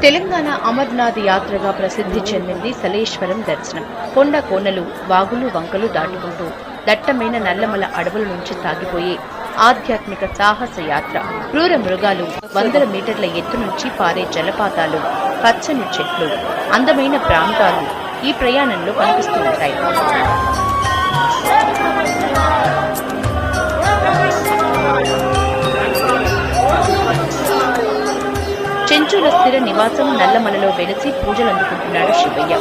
తెలంగాణ అమర్నాథ్ యాత్రగా ప్రసిద్ధి చెందింది సలేశ్వరం దర్శనం. కొండ కోనలు, వాగులు, వంకలు దాటుకుంటూ దట్టమైన నల్లమల అడవుల నుంచి సాగిపోయే ఆధ్యాత్మిక సాహస యాత్ర. క్రూర మృగాలు, వందల మీటర్ల ఎత్తు నుంచి పారే జలపాతాలు, పచ్చని చెట్లు, అందమైన ప్రాంతాలు ఈ ప్రయాణంలో కనిపిస్తూ ఉంటాయి. చెంచుల స్థిర నివాసం నల్లమలలో వెలిసి పూజలందుకుంటున్నాడు శివయ్య.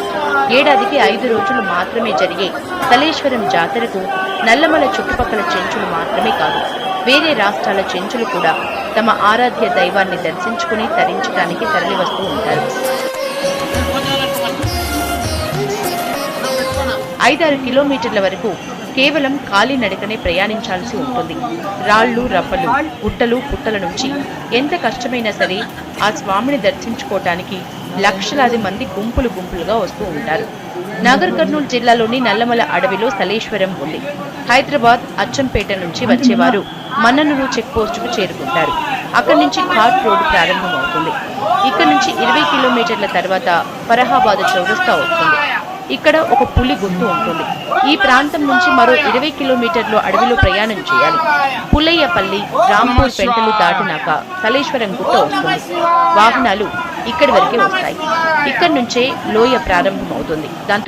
ఏడాదికి 5 రోజులు మాత్రమే జరిగే సలేశ్వరం జాతరకు నల్లమల చుట్టుపక్కల చెంచులు మాత్రమే కాదు, వేరే రాష్ట్రాల చెంచులు కూడా తమ ఆరాధ్య దైవాన్ని దర్శించుకుని తరించడానికి తరలివస్తూ ఉంటారు. 5-6 కిలోమీటర్ల వరకు కేవలం కాలినడకనే ప్రయాణించాల్సి ఉంటుంది. రాళ్లు, రప్పలు, గుట్టలు, పుట్టల నుంచి ఎంత కష్టమైనా సరే ఆ స్వామిని దర్శించుకోవటానికి లక్షలాది మంది గుంపులు గుంపులుగా వస్తూ ఉంటారు. నాగర్ కర్నూలు జిల్లాలోని నల్లమల అడవిలో సలేశ్వరం ఉంది. హైదరాబాద్, అచ్చంపేట నుంచి వచ్చేవారు మన్ననూరు చెక్ పోస్టుకు చేరుకుంటారు. అక్కడి నుంచి ఘాట్ రోడ్డు ప్రారంభమవుతుంది. ఇక్కడ నుంచి 20 కిలోమీటర్ల తర్వాత ఫరహాబాద్ చౌరస్తా వస్తుంది. ఇక్కడ ఒక పులి గుర్తు ఉంటుంది. ఈ ప్రాంతం నుంచి మరో 20 కిలోమీటర్లు అడవిలో ప్రయాణం చేయాలి. పుల్లయ్యపల్లి, రాంపూర్ పెంటలు దాటినాక సలేశ్వరం గుట్ట వస్తుంది. వాహనాలు ఇక్కడి వరకే వస్తాయి. ఇక్కడి నుంచే లోయ ప్రారంభమవుతుంది. దాంతో